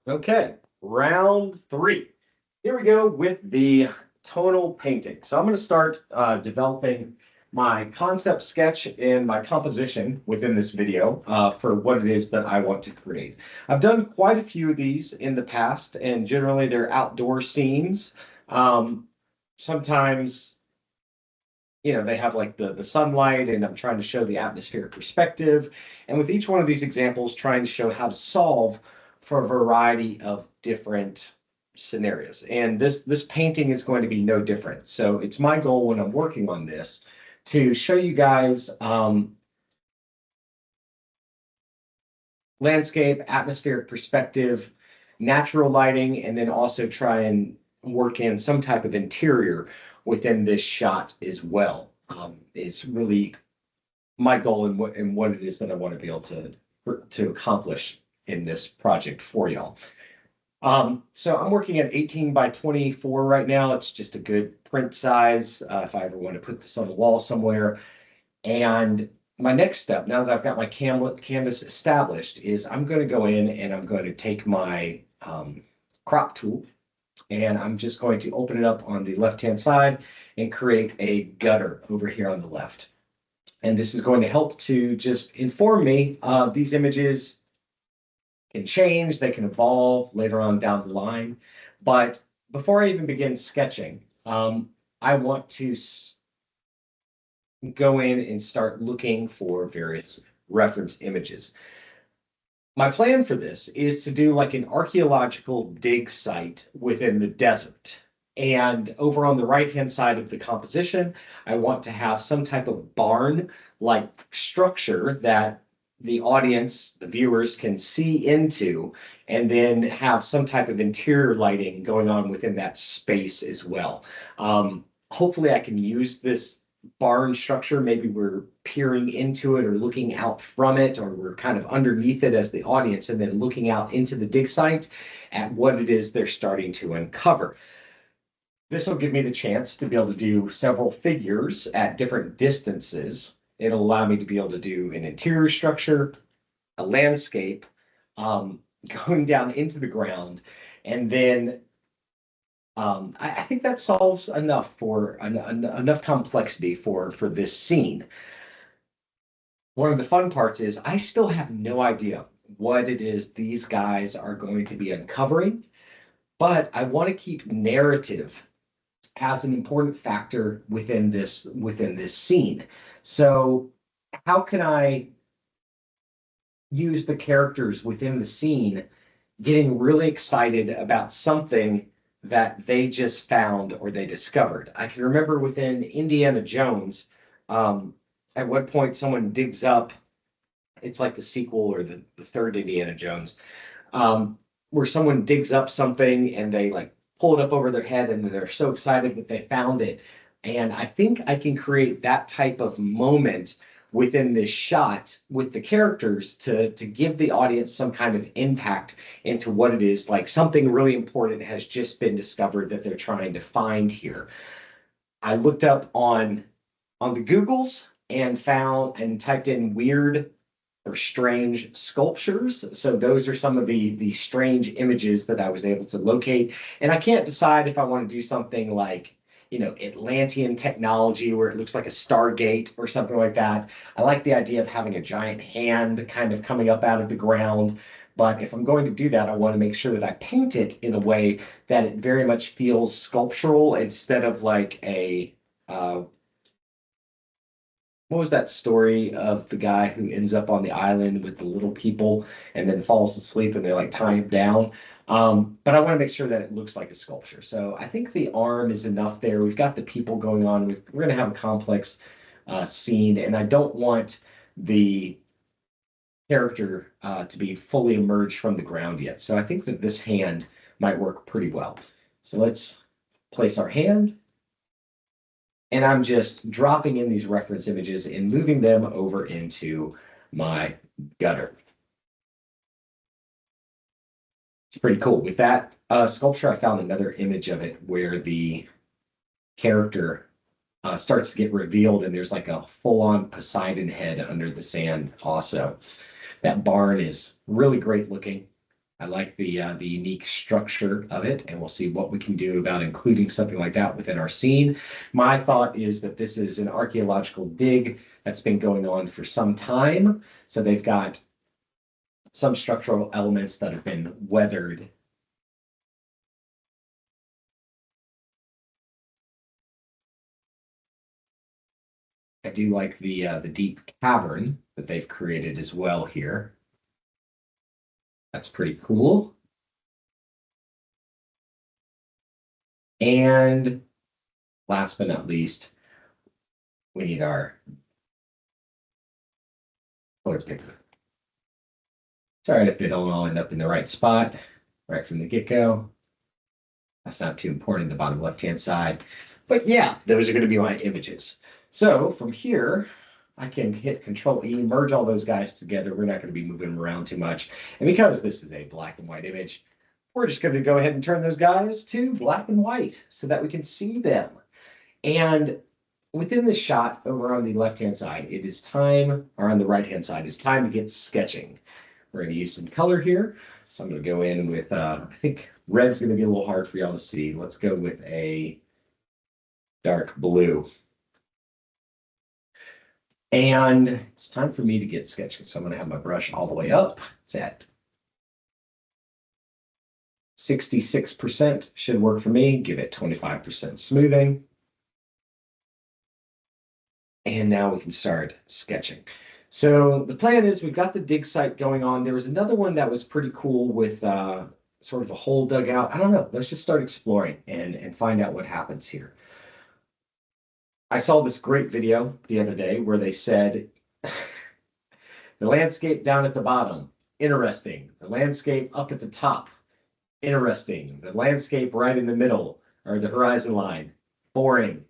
Okay, round three. Here we go with the tonal painting. So I'm going to start developing my concept sketch and my composition within this video for what it is that I want to create. I've done quite a few of these in the past, and generally they're outdoor scenes. Um, Sometimes, they have like the sunlight, and I'm trying to show the atmospheric perspective. And with each one of these examples, trying to show how to solve for a variety of different scenarios. And this painting is going to be no different. So it's my goal when I'm working on this to show you guys landscape, atmospheric perspective, natural lighting, and then also try and work in some type of interior within this shot as well. Is really my goal and what it is that I want to be able to accomplish in this project for y'all. So I'm working at 18 by 24 right now. It's just a good print size if I ever want to put this on the wall somewhere. And my next step, now that I've got my canvas established, is I'm going to go in and I'm going to take my crop tool, and I'm just going to open it up on the left-hand side and create a gutter over here on the left. And this is going to help to just inform me these images can change, they can evolve later on down the line. But before I even begin sketching, I want to go in and start looking for various reference images. My plan for this is to do like an archaeological dig site within the desert. And over on the right-hand side of the composition, I want to have some type of barn-like structure that the audience, the viewers, can see into, and then have some type of interior lighting going on within that space as well. Hopefully I can use this barn structure. Maybe we're peering into it or looking out from it, or we're kind of underneath it as the audience, and then looking out into the dig site at what it is they're starting to uncover. This will give me the chance to be able to do several figures at different distances. It'll allow me to be able to do an interior structure, a landscape, going down into the ground, and then I think that solves enough for enough complexity for this scene. One of the fun parts is I still have no idea what it is these guys are going to be uncovering, but I want to keep narrative as an important factor within this scene. So how can I use the characters within the scene getting really excited about something that they just found or they discovered? I can remember within Indiana Jones, at one point someone digs up, it's like the sequel or the third Indiana Jones, where someone digs up something and they like pull it up over their head and they're so excited that they found it. And I think I can create that type of moment within this shot with the characters to give the audience some kind of impact into what it is, like something really important has just been discovered that they're trying to find here. I looked up on the Googles and found and typed in weird or strange sculptures. So those are some of the strange images that I was able to locate. And I can't decide if I want to do something like, Atlantean technology where it looks like a Stargate or something like that. I like the idea of having a giant hand kind of coming up out of the ground. But if I'm going to do that, I want to make sure that I paint it in a way that it very much feels sculptural instead of like a what was that story of the guy who ends up on the island with the little people and then falls asleep and they like tie him down? But I want to make sure that it looks like a sculpture. So I think the arm is enough there. We've got the people going on. We're going to have a complex scene, and I don't want the character to be fully emerged from the ground yet. So I think that this hand might work pretty well. So let's place our hand. And I'm just dropping in these reference images and moving them over into my gutter. It's pretty cool. With that sculpture, I found another image of it where the character starts to get revealed, and there's like a full-on Poseidon head under the sand also. That barn is really great looking. I like the unique structure of it, and we'll see what we can do about including something like that within our scene. My thought is that this is an archaeological dig that's been going on for some time. So they've got some structural elements that have been weathered. I do like the deep cavern that they've created as well here. That's pretty cool. And last but not least, we need our color picker. It's all right if they don't all end up in the right spot right from the get-go. That's not too important, the bottom left-hand side. But yeah, those are going to be my images. So from here, I can hit Control E, merge all those guys together. We're not going to be moving them around too much. And because this is a black and white image, we're just going to go ahead and turn those guys to black and white so that we can see them. And within this shot over on the left-hand side, it is time, or on the right-hand side, it's time to get sketching. We're going to use some color here. So I'm going to go in with, I think red's going to be a little hard for y'all to see. Let's go with a dark blue. And it's time for me to get sketching. So I'm going to have my brush all the way up. It's at 66% should work for me. Give it 25% smoothing. And now we can start sketching. So the plan is we've got the dig site going on. There was another one that was pretty cool with sort of a hole dug out. I don't know. Let's just start exploring and find out what happens here. I saw this great video the other day where they said the landscape down at the bottom, interesting. The landscape up at the top, interesting. The landscape right in the middle, or the horizon line, boring.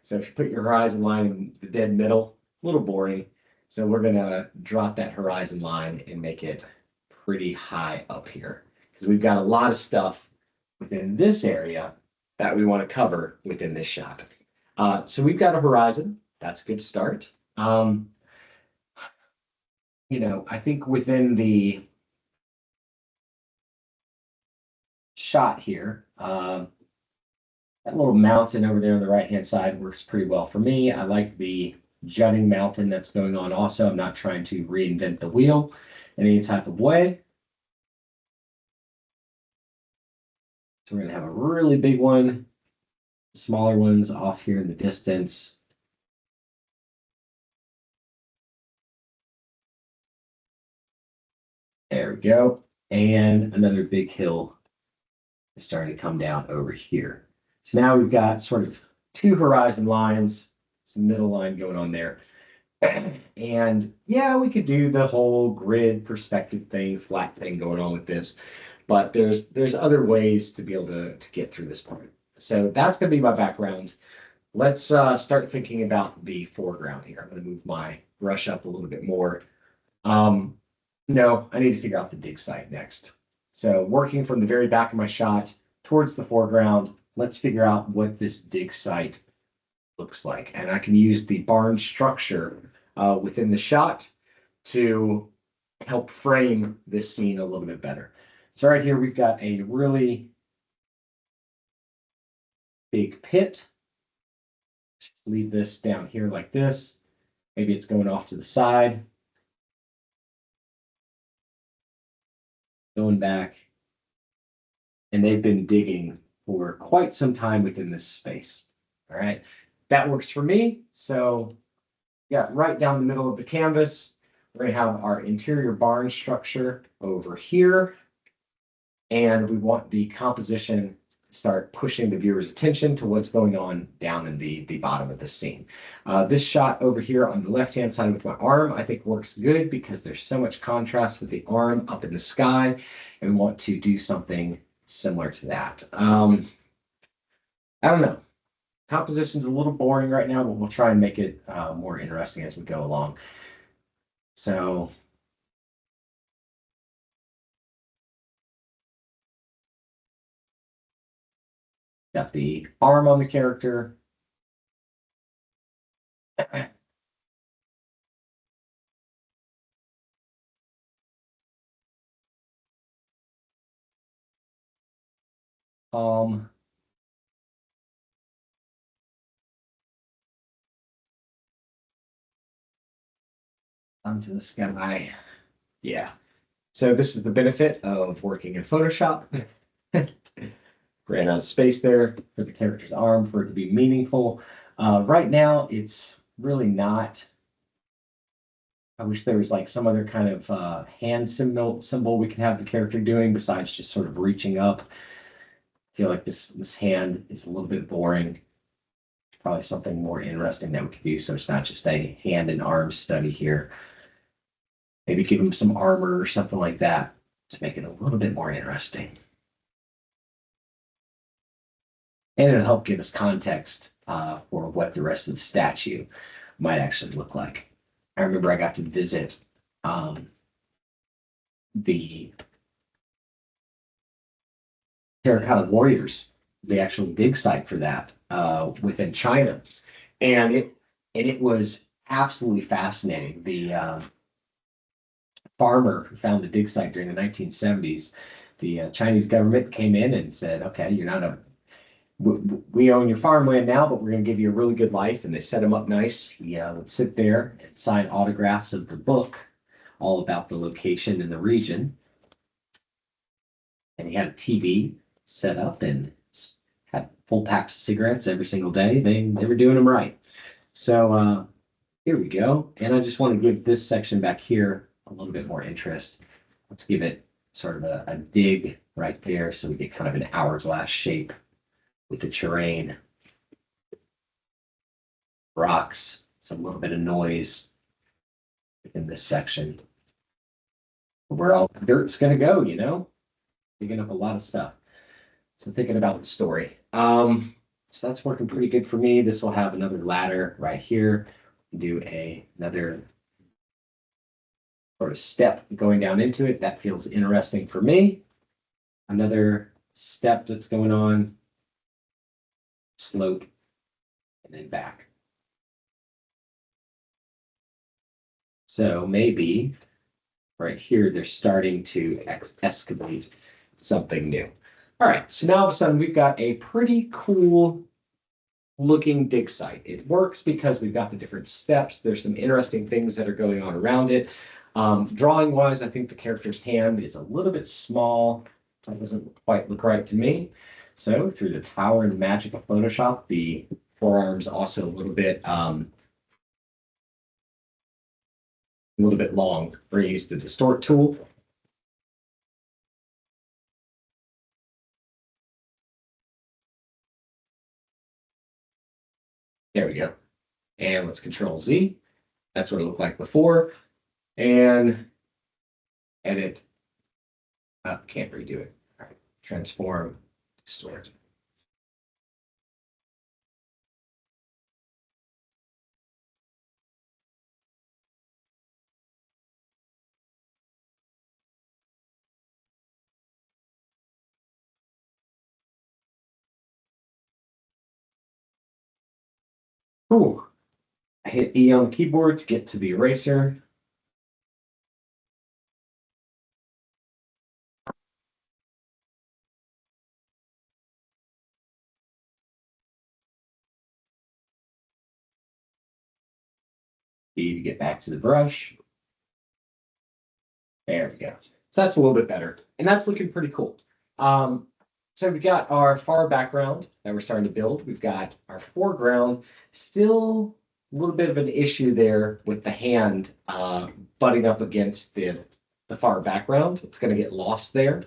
So if you put your horizon line in the dead middle, a little boring. So we're going to drop that horizon line and make it pretty high up here because we've got a lot of stuff within this area that we want to cover within this shot. So we've got a horizon. That's a good start. I think within the shot here, that little mountain over there on the right-hand side works pretty well for me. I like the jutting mountain that's going on also. I'm not trying to reinvent the wheel in any type of way. So we're going to have a really big one, smaller ones off here in the distance. There we go. And another big hill is starting to come down over here. So now we've got sort of two horizon lines, some middle line going on there. And yeah, we could do the whole grid perspective thing, flat thing going on with this, but there's other ways to be able to get through this part. So that's going to be my background. Let's start thinking about the foreground here. I'm going to move my brush up a little bit more. No, I need to figure out the dig site next. So working from the very back of my shot towards the foreground, let's figure out what this dig site looks like. And I can use the barn structure within the shot to help frame this scene a little bit better. So right here, we've got a really big pit. Leave this down here like this. Maybe it's going off to the side. Going back. And they've been digging for quite some time within this space. All right. That works for me. So yeah, right down the middle of the canvas, we're going to have our interior barn structure over here. And we want the composition to start pushing the viewer's attention to what's going on down in the bottom of the scene. This shot over here on the left-hand side with my arm, I think works good because there's so much contrast with the arm up in the sky. And we want to do something similar to that. I don't know. Composition's a little boring right now, but we'll try and make it more interesting as we go along. So got the arm on the character. palm. Onto the sky. Yeah. So this is the benefit of working in Photoshop. Ran out of space there for the character's arm for it to be meaningful. Right now, it's really not. I wish there was like some other kind of hand symbol we can have the character doing besides just sort of reaching up. I feel like this hand is a little bit boring. Probably something more interesting that we could do. So it's not just a hand and arm study here. Maybe give him some armor or something like that to make it a little bit more interesting. And it'll help give us context for what the rest of the statue might actually look like. I remember I got to visit the Terracotta Warriors, the actual dig site for that within China, and it was absolutely fascinating. The farmer who found the dig site during the 1970s, the Chinese government came in and said, "Okay, you're not a we own your farmland now, but we're going to give you a really good life." And they set him up nice. He would sit there and sign autographs of the book, all about the location in the region. And he had a TV set up and had full packs of cigarettes every single day. They were doing them right. So here we go. And I just want to give this section back here a little bit more interest. Let's give it sort of a dig right there so we get kind of an hourglass shape with the terrain, rocks, some little bit of noise in this section. Where all the dirt's going to go, digging up a lot of stuff. So thinking about the story. So that's working pretty good for me. This will have another ladder right here. Do another sort of step going down into it. That feels interesting for me. Another step that's going on, slope, and then back. So maybe right here, they're starting to excavate something new. All right, so now all of a sudden we've got a pretty cool looking dig site. It works because we've got the different steps. There's some interesting things that are going on around it. Drawing wise, I think the character's hand is a little bit small. That doesn't quite look right to me. So through the power and magic of Photoshop, the forearm's also a little bit long. We're going to use the distort tool. There we go. And let's Control Z. That's what it looked like before. And edit. Can't redo it. All right. Transform, distort. Cool. I hit E on the keyboard to get to the eraser. E to get back to the brush. There we go. So that's a little bit better. And that's looking pretty cool. So we've got our far background that we're starting to build. We've got our foreground. Still a little bit of an issue there with the hand butting up against the far background. It's going to get lost there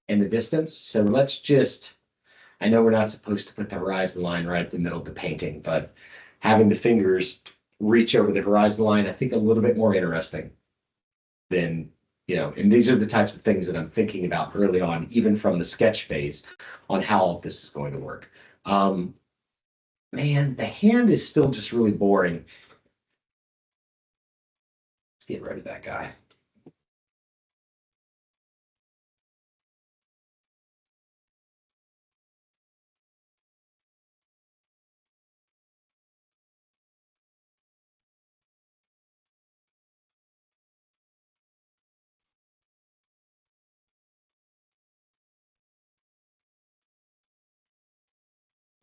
in the distance. So let's just, I know we're not supposed to put the horizon line right at the middle of the painting, but having the fingers reach over the horizon line, I think a little bit more interesting than, and these are the types of things that I'm thinking about early on, even from the sketch phase, on how this is going to work. Man, the hand is still just really boring. Let's get rid of that guy.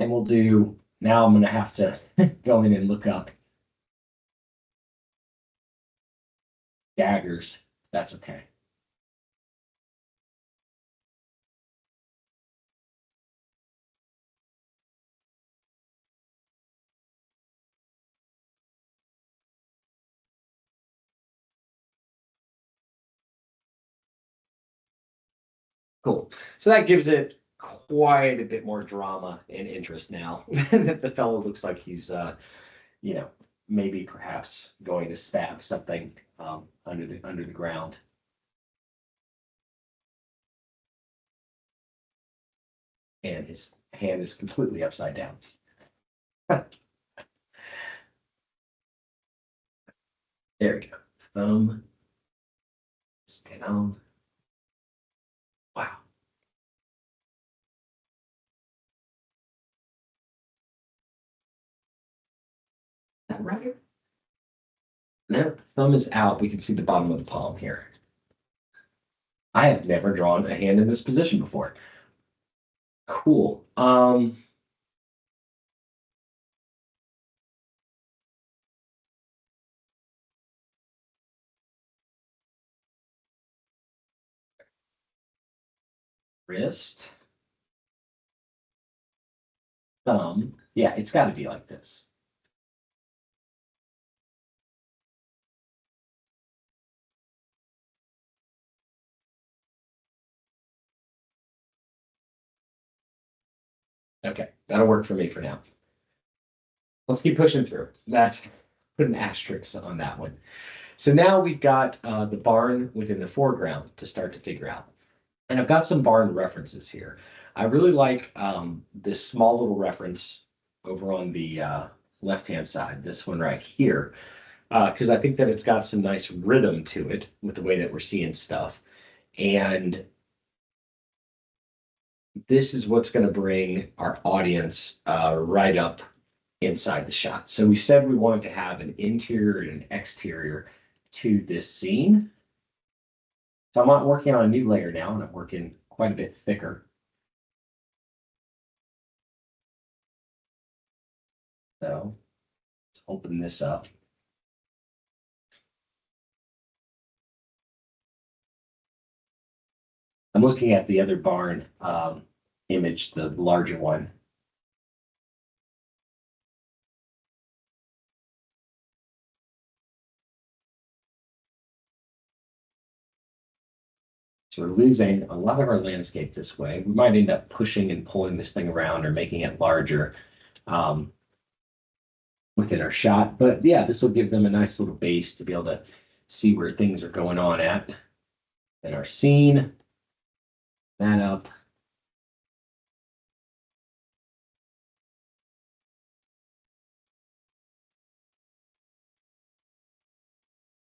And we'll do, now I'm gonna have to go in and look up daggers. That's okay. Cool. So that gives it quite a bit more drama and interest now that the fellow looks like he's, you know, maybe perhaps going to stab something under the ground. And his hand is completely upside down. There we go. Thumb is down. Wow. Is that right? Now the thumb is out. We can see the bottom of the palm here. I have never drawn a hand in this position before. Cool. Wrist, thumb. Yeah, it's got to be like this. Okay, that'll work for me for now. Let's keep pushing through. That's put an asterisk on that one. So now we've got the barn within the foreground to start to figure out. And I've got some barn references here. I really like this small little reference over on the left-hand side, this one right here, because I think that it's got some nice rhythm to it with the way that we're seeing stuff. And this is what's going to bring our audience right up inside the shot. So we said we wanted to have an interior and an exterior to this scene. So I'm not working on a new layer now, and I'm working quite a bit thicker. So let's open this up. I'm looking at the other barn image, the larger one. So we're losing a lot of our landscape this way. We might end up pushing and pulling this thing around or making it larger within our shot. But yeah, this will give them a nice little base to be able to see where things are going on at in our scene. That up.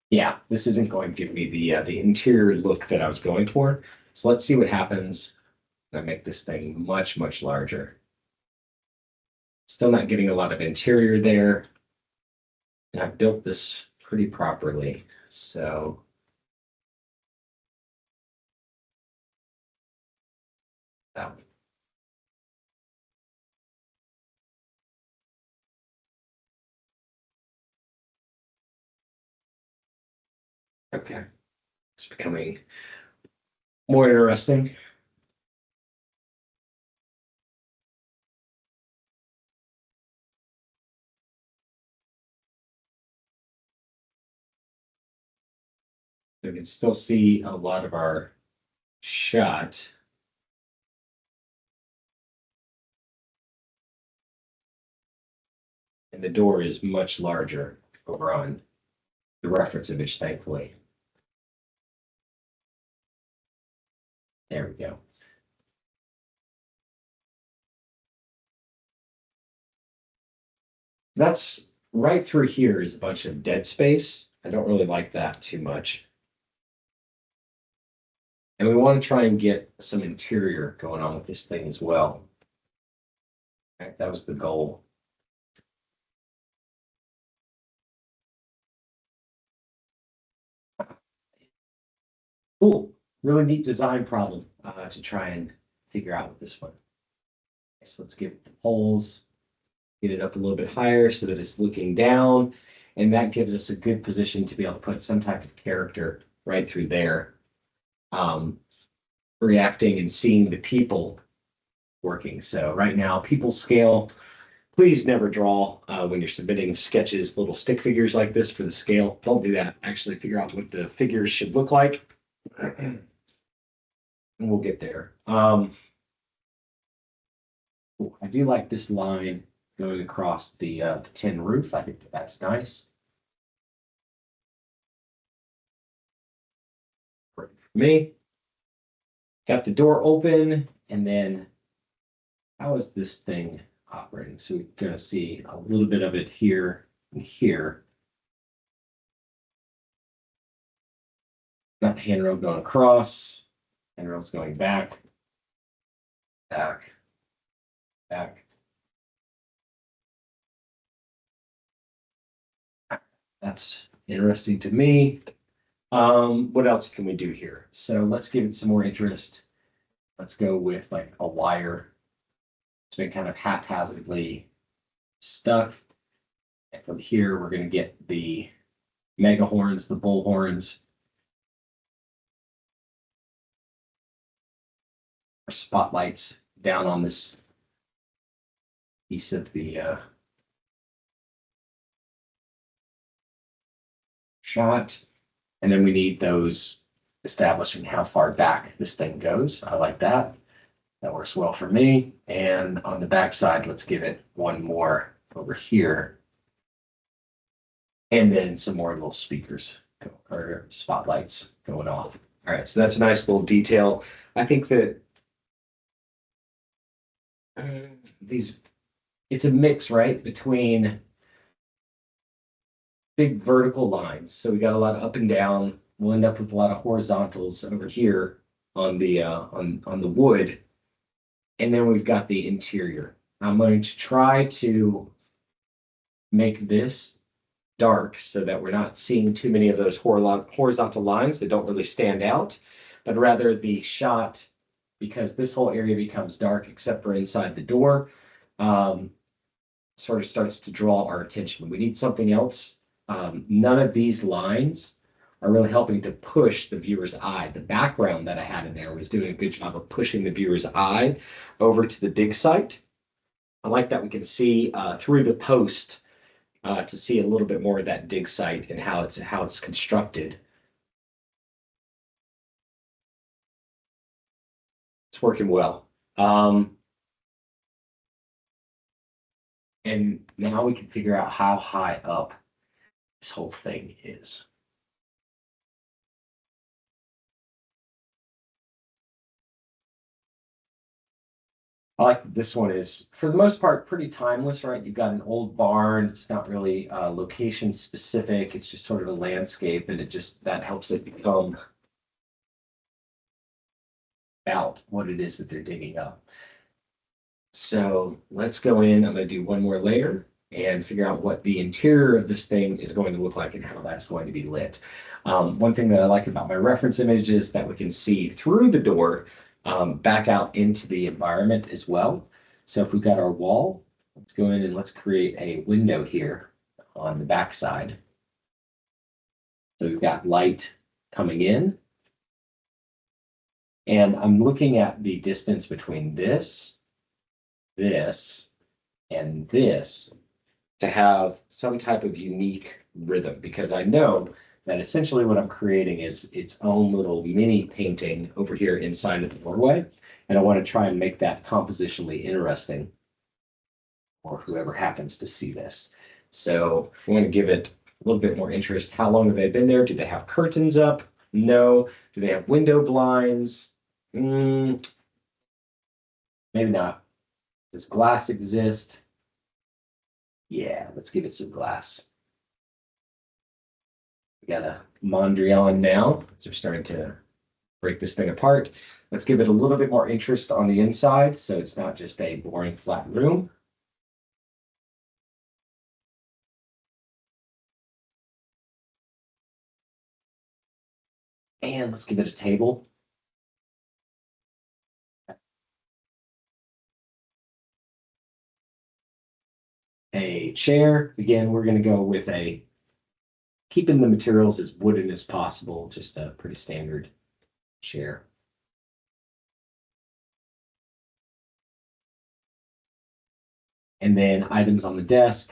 Yeah, this isn't going to give me the interior look that I was going for. So let's see what happens when I make this thing much, much larger. Still not getting a lot of interior there. And I've built this pretty properly. So that one. Okay. It's becoming more interesting. You can still see a lot of our shot. And the door is much larger over on the reference image, thankfully. There we go. That's right through here is a bunch of dead space. I don't really like that too much. And we want to try and get some interior going on with this thing as well. Okay, that was the goal. Cool. Really neat design problem to try and figure out with this one. So let's give it the poles, get it up a little bit higher so that it's looking down. And that gives us a good position to be able to put some type of character right through there. Reacting and seeing the people working. So right now, people scale. Please never draw when you're submitting sketches, little stick figures like this for the scale. Don't do that. Actually figure out what the figures should look like. And we'll get there. I do like this line going across the tin roof. I think that's nice. Great for me. Got the door open, and then how is this thing operating? So we're going to see a little bit of it here and here. That handrail going across, handrail's going back, back, back. That's interesting to me. What else can we do here? So let's give it some more interest. Let's go with like a wire. It's been kind of haphazardly stuck. And from here, we're going to get the mega horns, the bull horns. Our spotlights down on this piece of the shot. And then we need those establishing how far back this thing goes. I like that. That works well for me. And on the back side, let's give it one more over here. And then some more little speakers or spotlights going off. All right, so that's a nice little detail. I think that it's a mix, right, between big vertical lines. So we got a lot of up and down. We'll end up with a lot of horizontals over here on the on the wood. And then we've got the interior. I'm going to try to make this dark so that we're not seeing too many of those horizontal lines that don't really stand out, but rather the shot, because this whole area becomes dark except for inside the door, sort of starts to draw our attention. We need something else. None of these lines are really helping to push the viewer's eye. The background that I had in there was doing a good job of pushing the viewer's eye over to the dig site. I like that we can see through the post to see a little bit more of that dig site and how it's constructed. It's working well. And now we can figure out how high up this whole thing is. I like that this one is, for the most part, pretty timeless, right? You've got an old barn. It's not really location specific. It's just sort of a landscape, and that helps it become about what it is that they're digging up. So let's go in. I'm going to do one more layer and figure out what the interior of this thing is going to look like and how that's going to be lit. One thing that I like about my reference image is that we can see through the door back out into the environment as well. So if we've got our wall, let's go in and let's create a window here on the back side. So we've got light coming in. And I'm looking at the distance between this, and this to have some type of unique rhythm, because I know that essentially what I'm creating is its own little mini painting over here inside of the doorway. And I want to try and make that compositionally interesting for whoever happens to see this. So I want to give it a little bit more interest. How long have they been there? Do they have curtains up? No. Do they have window blinds? Maybe not. Does glass exist? Yeah, let's give it some glass. We got a Mondrian now. So we're starting to break this thing apart. Let's give it a little bit more interest on the inside, so it's not just a boring flat room. And let's give it a table. a chair. Again, we're going to go with keeping the materials as wooden as possible, just a pretty standard chair. And then items on the desk.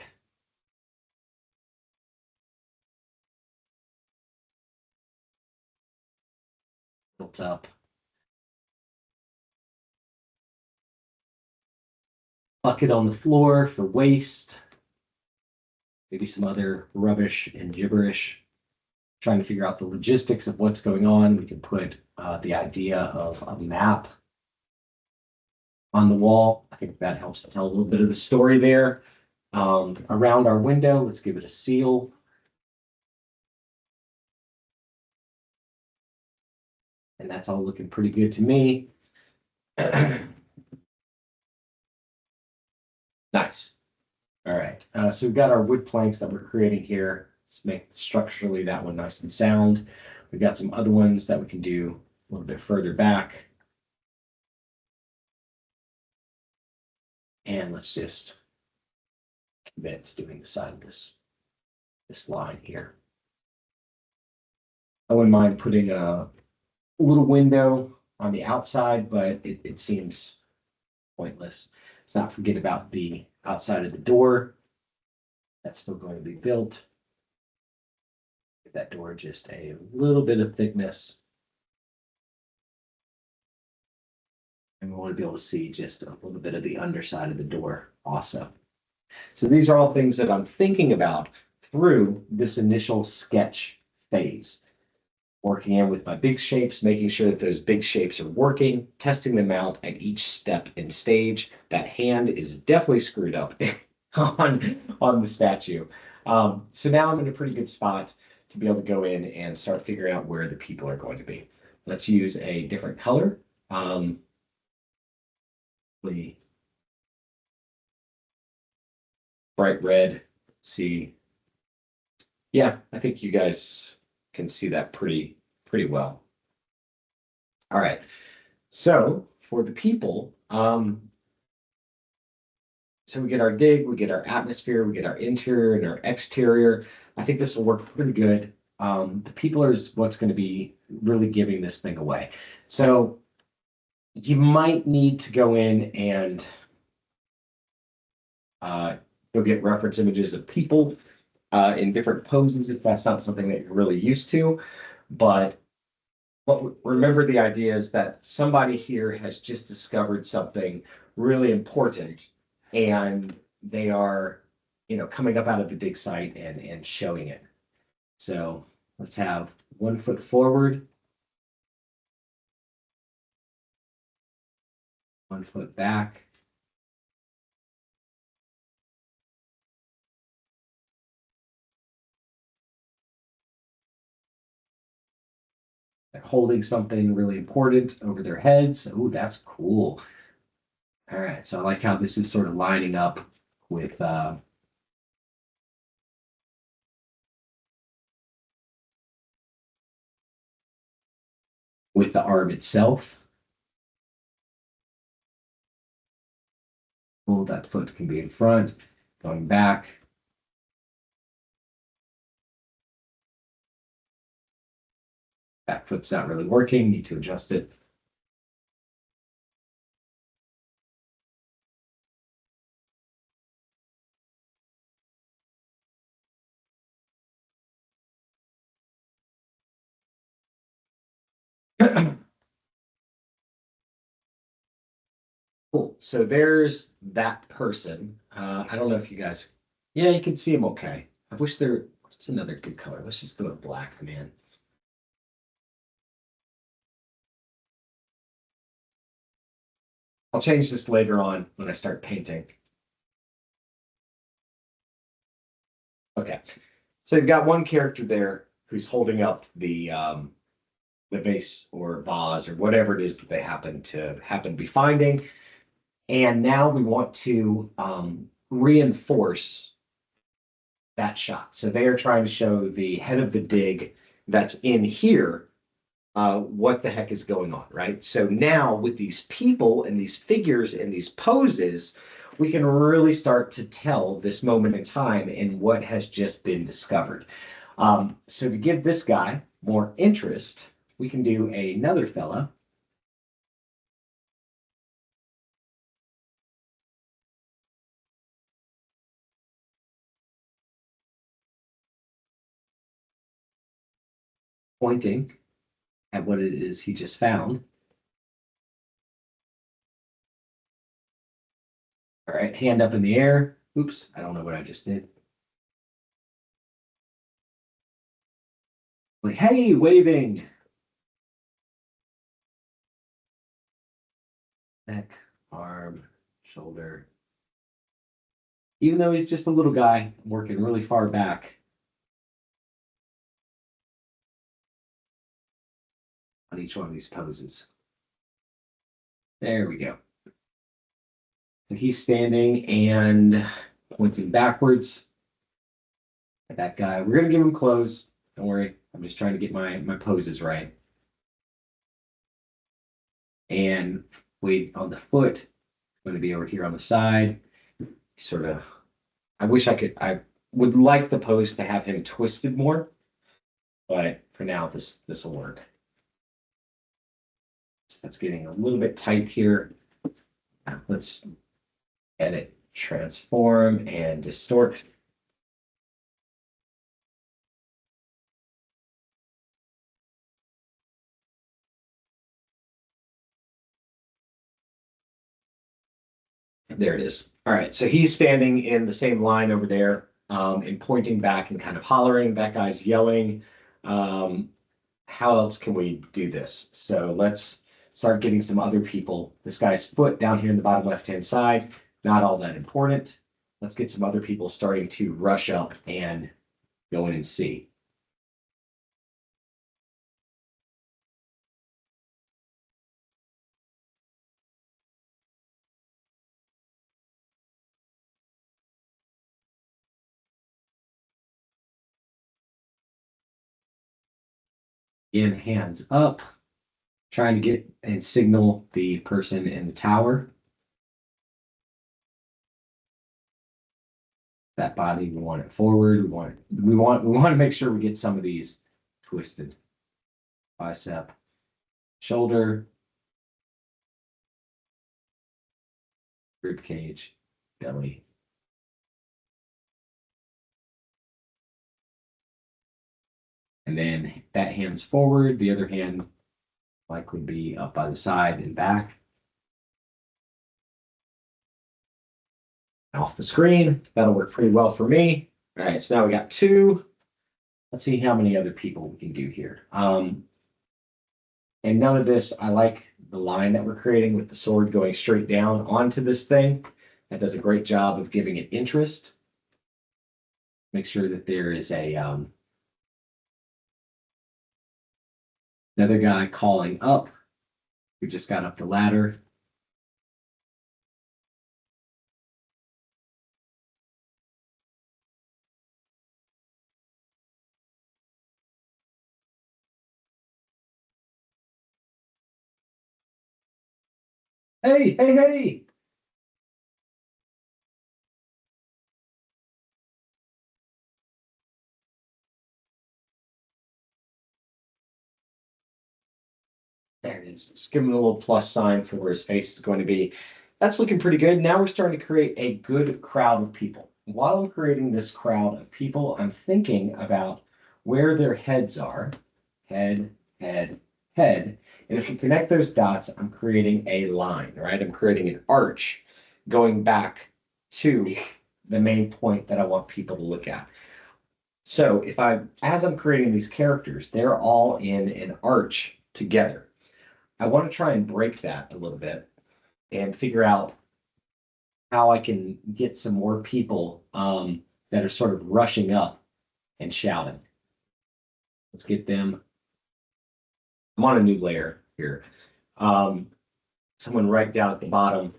Built up. Bucket on the floor for waste. Maybe some other rubbish and gibberish. Trying to figure out the logistics of what's going on. We can put the idea of a map on the wall. I think that helps to tell a little bit of the story there. Around our window, let's give it a seal. And that's all looking pretty good to me. Nice. All right. So we've got our wood planks that we're creating here. Let's make structurally that one nice and sound. We've got some other ones that we can do a little bit further back. And let's just commit to doing the side of this line here. I wouldn't mind putting a little window on the outside, but it seems pointless. Let's not forget about the outside of the door. That's still going to be built. Give that door just a little bit of thickness. And we want to be able to see just a little bit of the underside of the door also. So these are all things that I'm thinking about through this initial sketch phase. Working in with my big shapes, making sure that those big shapes are working, testing them out at each step and stage. That hand is definitely screwed up on the statue. So now I'm in a pretty good spot to be able to go in and start figuring out where the people are going to be. Let's use a different color. Bright red. See, yeah, I think you guys can see that pretty well. All right. So for the people, so we get our dig, we get our atmosphere, we get our interior and our exterior. I think this will work pretty good. The people is what's going to be really giving this thing away. So you might need to go in and go get reference images of people in different poses if that's not something that you're really used to. But remember, the idea is that somebody here has just discovered something really important, and they are, coming up out of the dig site and showing it. So let's have 1 foot forward, 1 foot back. They're holding something really important over their heads. Oh, that's cool. All right, so I like how this is sort of lining up with the arm itself. Cool, that foot can be in front, going back. Back foot's not really working, need to adjust it. Cool. So there's that person. I don't know if you guys, yeah, you can see him okay. I wish what's another good color? Let's just go with black, man. I'll change this later on when I start painting. Okay. So you've got one character there who's holding up the vase or vase or whatever it is that they happen to be finding. And now we want to reinforce that shot. So they are trying to show the head of the dig that's in here what the heck is going on, right? So now with these people and these figures and these poses, we can really start to tell this moment in time and what has just been discovered. So to give this guy more interest, we can do another fella. Pointing at what it is he just found. All right, hand up in the air. Oops, I don't know what I just did. Like, hey, waving. Neck, arm, shoulder. Even though he's just a little guy, working really far back on each one of these poses. There we go. So he's standing and pointing backwards at that guy. We're gonna give him clothes. Don't worry. I'm just trying to get my poses right. And weight on the foot. Going to be over here on the side. Sort of. I wish I would like the pose to have him twisted more, but for now this will work. That's getting a little bit tight here. Let's edit, transform, and distort. There it is. All right, so he's standing in the same line over there, and pointing back and kind of hollering. That guy's yelling. How else can we do this? So let's start getting some other people. This guy's foot down here in the bottom left-hand side, not all that important. Let's get some other people starting to rush up and go in and see. Again, hands up, trying to get and signal the person in the tower. That body, we want it forward. We want to make sure we get some of these twisted. Bicep, shoulder, rib cage, belly. And then that hand's forward, the other hand likely be up by the side and back. Off the screen, that'll work pretty well for me. All right, so now we got two. Let's see how many other people we can do here. And none of this, I like the line that we're creating with the sword going straight down onto this thing. That does a great job of giving it interest. Make sure that there is a another guy calling up who just got up the ladder. Hey, hey, hey. There it is. Just give him a little plus sign for where his face is going to be. That's looking pretty good. Now we're starting to create a good crowd of people. While I'm creating this crowd of people, I'm thinking about where their heads are. Head, head, head. And if you connect those dots, I'm creating a line, right? I'm creating an arch going back to the main point that I want people to look at. So as I'm creating these characters, they're all in an arch together. I want to try and break that a little bit and figure out how I can get some more people that are sort of rushing up and shouting. Let's get them. I'm on a new layer here. Someone right down at the bottom.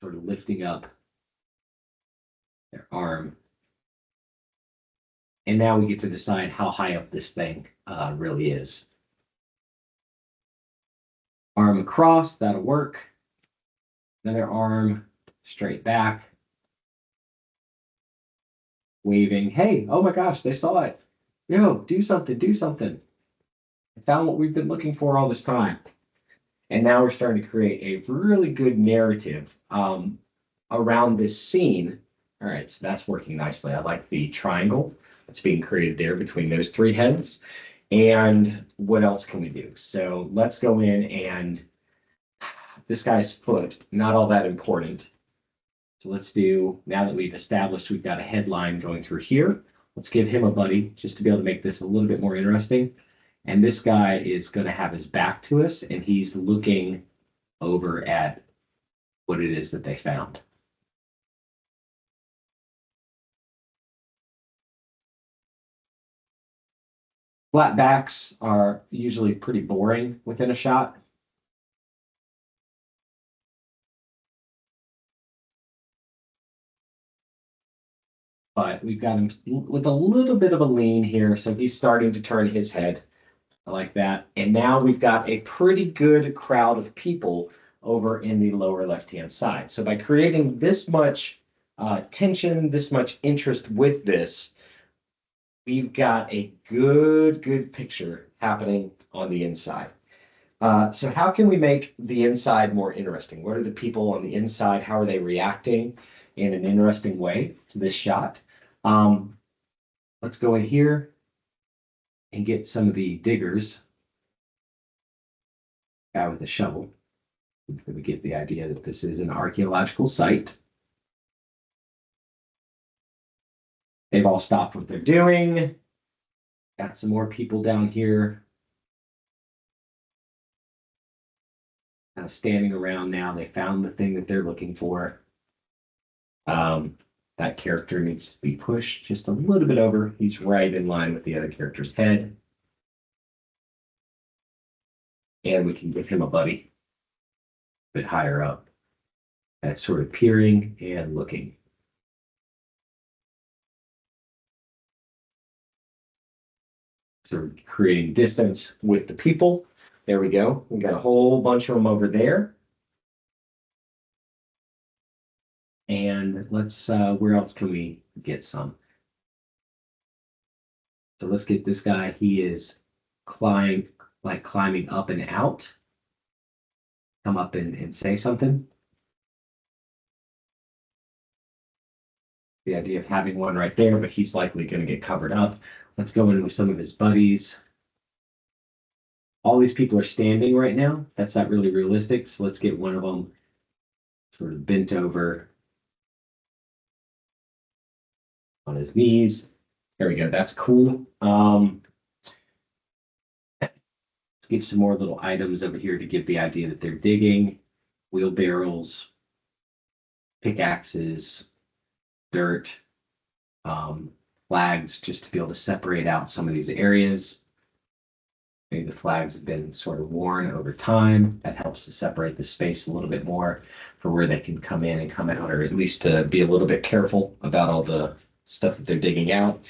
Sort of lifting up their arm. And now we get to decide how high up this thing really is. Arm across, that'll work. Another arm straight back. Waving, hey, oh my gosh, they saw it. Yo, do something, do something. I found what we've been looking for all this time. And now we're starting to create a really good narrative around this scene. All right, so that's working nicely. I like the triangle that's being created there between those three heads. And what else can we do? So let's go in and this guy's foot, not all that important. So let's do, now that we've established we've got a headline going through here, let's give him a buddy just to be able to make this a little bit more interesting. And this guy is going to have his back to us and he's looking over at what it is that they found. Flat backs are usually pretty boring within a shot. But we've got him with a little bit of a lean here. So he's starting to turn his head. I like that. And now we've got a pretty good crowd of people over in the lower left-hand side. So by creating this much tension, this much interest with this, we've got a good picture happening on the inside. So how can we make the inside more interesting? What are the people on the inside? How are they reacting in an interesting way to this shot? Let's go in here and get some of the diggers. Guy with a shovel. We get the idea that this is an archaeological site. They've all stopped what they're doing. Got some more people down here. Kind of standing around now. They found the thing that they're looking for. That character needs to be pushed just a little bit over. He's right in line with the other character's head. And we can give him a buddy a bit higher up. That's sort of peering and looking. So creating distance with the people. There we go. We got a whole bunch of them over there. And let's, where else can we get some? So let's get this guy. He is climbing up and out. Come up and say something. The idea of having one right there, but he's likely going to get covered up. Let's go in with some of his buddies. All these people are standing right now. That's not really realistic. So let's get one of them sort of bent over on his knees. There we go. That's cool. Let's give some more little items over here to give the idea that they're digging. Wheelbarrows, pickaxes, dirt, flags, just to be able to separate out some of these areas. Maybe the flags have been sort of worn over time. That helps to separate the space a little bit more for where they can come in and come out, or at least to be a little bit careful about all the stuff that they're digging out.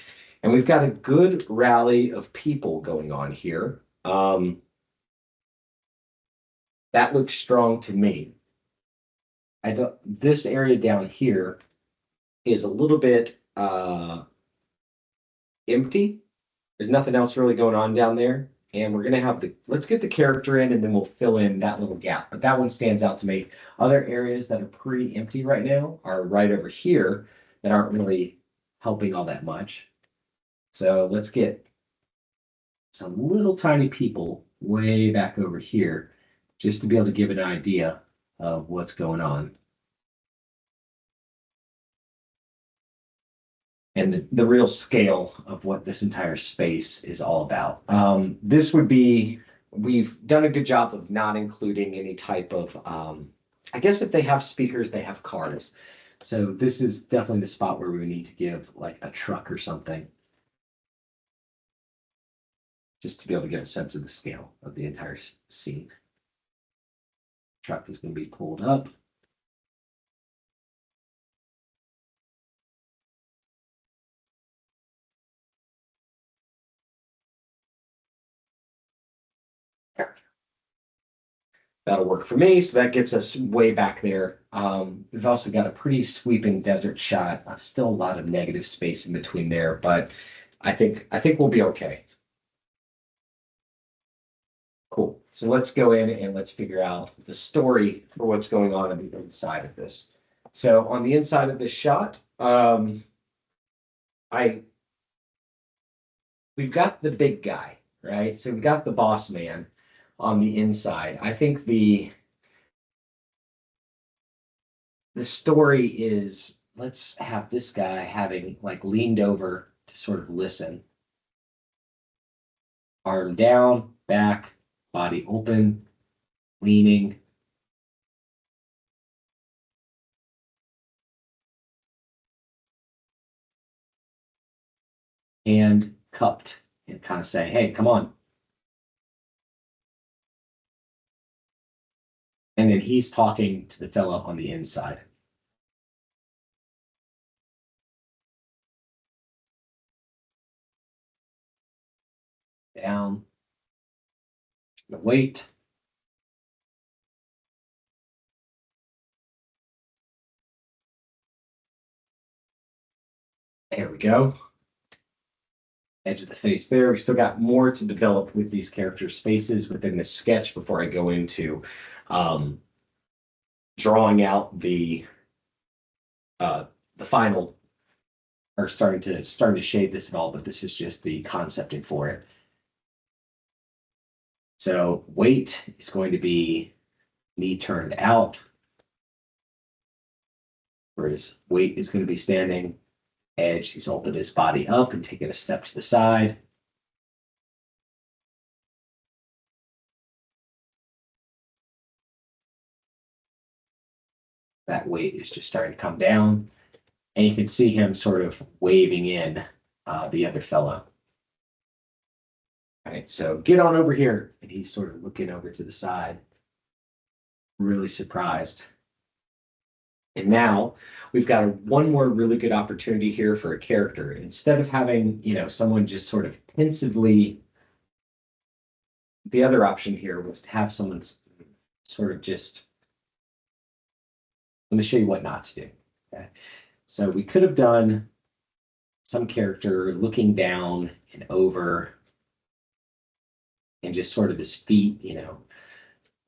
And we've got a good rally of people going on here. That looks strong to me. This area down here is a little bit empty. There's nothing else really going on down there. And we're gonna have let's get the character in and then we'll fill in that little gap. But that one stands out to me. Other areas that are pretty empty right now are right over here that aren't really helping all that much. So let's get some little tiny people way back over here just to be able to give an idea of what's going on. And the real scale of what this entire space is all about. This would be, we've done a good job of not including any type of, I guess if they have speakers, they have cars. So this is definitely the spot where we need to give like a truck or something. Just to be able to get a sense of the scale of the entire scene. Truck is going to be pulled up. That'll work for me. So that gets us way back there. We've also got a pretty sweeping desert shot. Still a lot of negative space in between there, but I think we'll be okay. Cool. So let's go in and let's figure out the story for what's going on the inside of this. So on the inside of this shot, I we've got the big guy, right? So we've got the boss man on the inside. I think the story is let's have this guy having like leaned over to sort of listen, arm down, back, body open, leaning. Hand cupped and kind of saying, hey, come on. And then he's talking to the fellow on the inside. Down, the weight. There we go. Edge of the face there. We still got more to develop with these characters' faces within the sketch before I go into drawing out the final or starting to shade this at all, but this is just the concepting for it. So weight is going to be knee turned out, whereas weight is going to be standing. Edge, he's opened his body up and taken a step to the side. That weight is just starting to come down. And you can see him sort of waving in the other fellow. All right, so get on over here. And he's sort of looking over to the side, really surprised. And now we've got one more really good opportunity here for a character. Instead of having, someone just sort of pensively, the other option here was to have someone sort of just, let me show you what not to do. Okay. So we could have done some character looking down and over and just sort of his feet,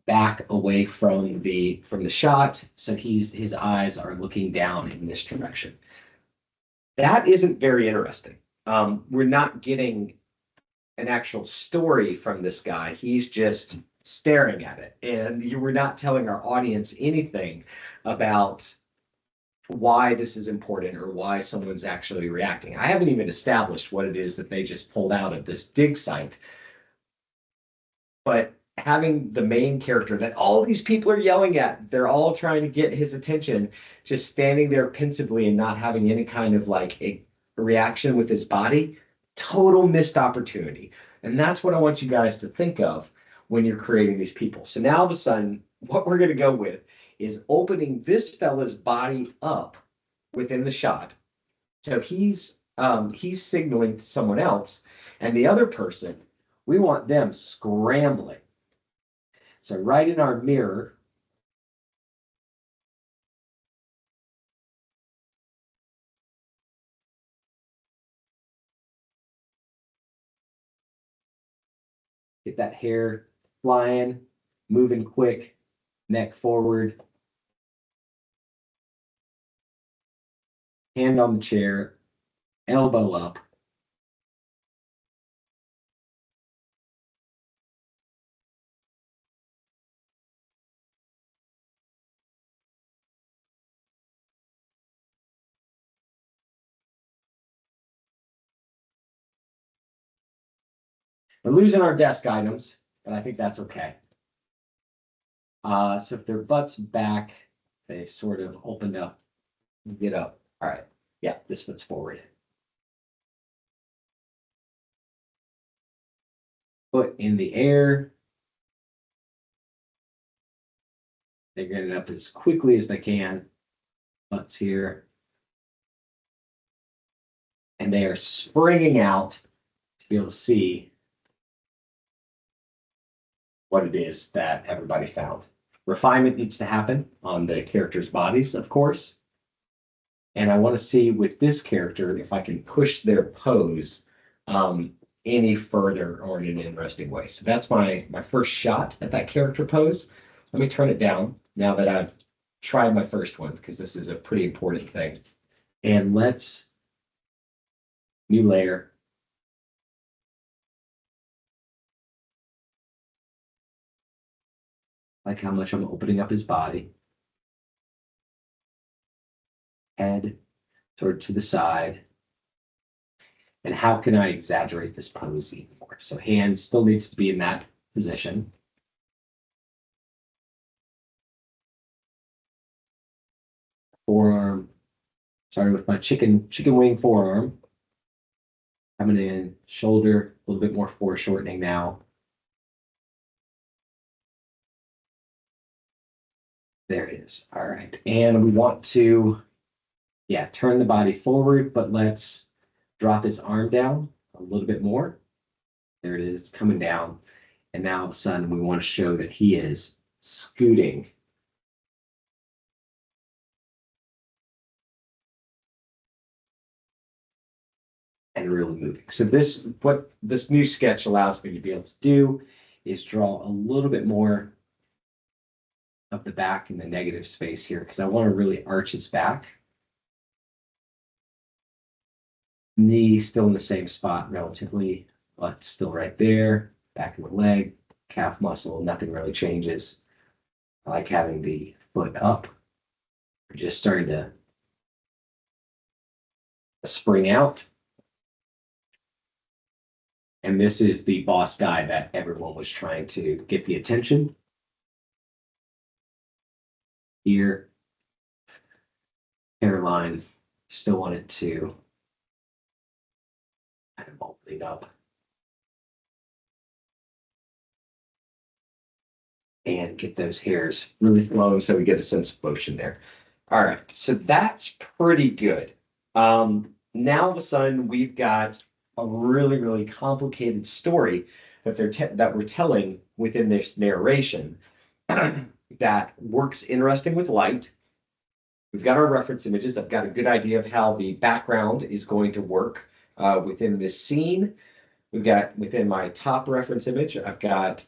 back away from the shot. So his eyes are looking down in this direction. That isn't very interesting. We're not getting an actual story from this guy. He's just staring at it. And we're not telling our audience anything about why this is important or why someone's actually reacting. I haven't even established what it is that they just pulled out of this dig site. But having the main character that all these people are yelling at, they're all trying to get his attention, just standing there pensively and not having any kind of like a reaction with his body, total missed opportunity. And that's what I want you guys to think of when you're creating these people. So now all of a sudden, what we're going to go with is opening this fella's body up within the shot. So he's signaling to someone else, and the other person, we want them scrambling. So right in our mirror, get that hair flying, moving quick, neck forward, hand on the chair, elbow up. We're losing our desk items, but I think that's okay. So if their butt's back, they've sort of opened up. Get up. All right. Yeah, this foot's forward. Foot in the air. They're getting up as quickly as they can. Butts here. And they are springing out to be able to see what it is that everybody found. Refinement needs to happen on the characters' bodies, of course. And I want to see with this character if I can push their pose any further or in an interesting way. So that's my first shot at that character pose. Let me turn it down now that I've tried my first one, because this is a pretty important thing. And let's new layer. Like how much I'm opening up his body. Head toward to the side. And how can I exaggerate this pose even more? So hand still needs to be in that position. Forearm, starting with my chicken wing forearm. Coming in, shoulder, a little bit more foreshortening now. There it is. All right. And we want to, yeah, turn the body forward, but let's drop his arm down a little bit more. There it is. It's coming down. And now all of a sudden we want to show that he is scooting. And really moving. So this, what this new sketch allows me to be able to do is draw a little bit more of the back in the negative space here, because I want to really arch his back. Knee still in the same spot relatively, but still right there. Back of the leg, calf muscle, nothing really changes. I like having the foot up. We're just starting to spring out. And this is the boss guy that everyone was trying to get the attention. Here, hairline, still wanted to kind of opening up. And get those hairs really flowing so we get a sense of motion there. All right, so that's pretty good. Now all of a sudden we've got a really, really complicated story that that we're telling within this narration that works interesting with light. We've got our reference images. I've got a good idea of how the background is going to work within this scene. We've got within my top reference image, I've got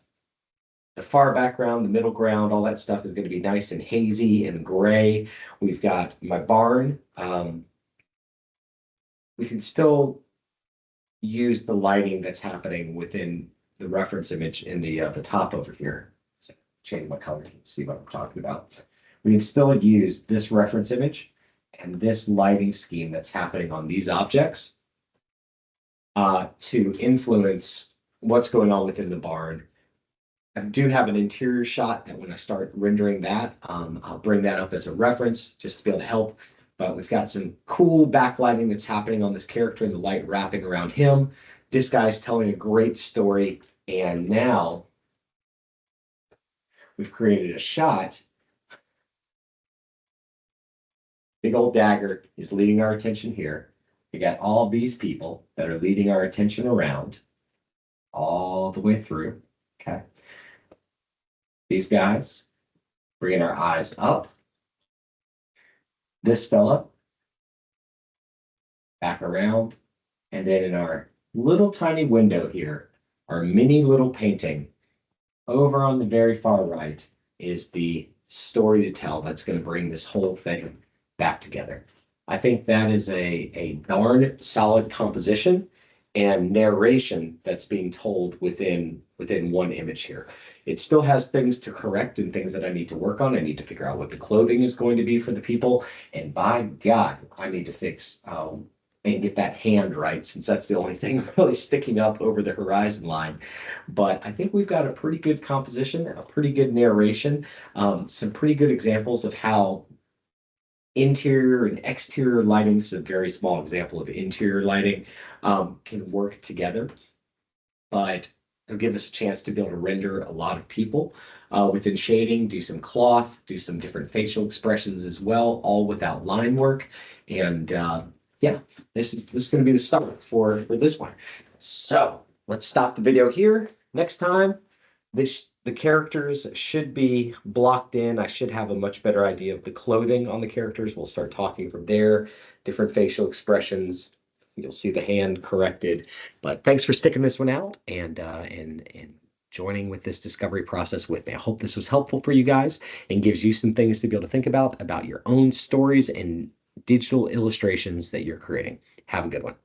the far background, the middle ground, all that stuff is going to be nice and hazy and gray. We've got my barn. We can still use the lighting that's happening within the reference image in the top over here. So change my color to see what I'm talking about. We can still use this reference image and this lighting scheme that's happening on these objects to influence what's going on within the barn. I do have an interior shot that when I start rendering that, I'll bring that up as a reference just to be able to help. But we've got some cool backlighting that's happening on this character and the light wrapping around him. This guy's telling a great story. And now we've created a shot. Big old dagger is leading our attention here. We got all these people that are leading our attention around all the way through. Okay. These guys, bringing our eyes up. This fella, back around, and then in our little tiny window here, our mini little painting, over on the very far right is the story to tell that's going to bring this whole thing back together. I think that is a darn solid composition and narration that's being told within one image here. It still has things to correct and things that I need to work on. I need to figure out what the clothing is going to be for the people. And by God, I need to fix and get that hand right, since that's the only thing really sticking up over the horizon line. But I think we've got a pretty good composition, a pretty good narration, some pretty good examples of how interior and exterior lighting, this is a very small example of interior lighting, can work together. But it'll give us a chance to be able to render a lot of people within shading, do some cloth, do some different facial expressions as well, all without line work. And yeah, this is going to be the start for this one. So let's stop the video here. Next time, this The characters should be blocked in. I should have a much better idea of the clothing on the characters. We'll start talking from there, different facial expressions. You'll see the hand corrected. But thanks for sticking this one out and joining with this discovery process with me. I hope this was helpful for you guys and gives you some things to be able to think about your own stories and digital illustrations that you're creating. Have a good one.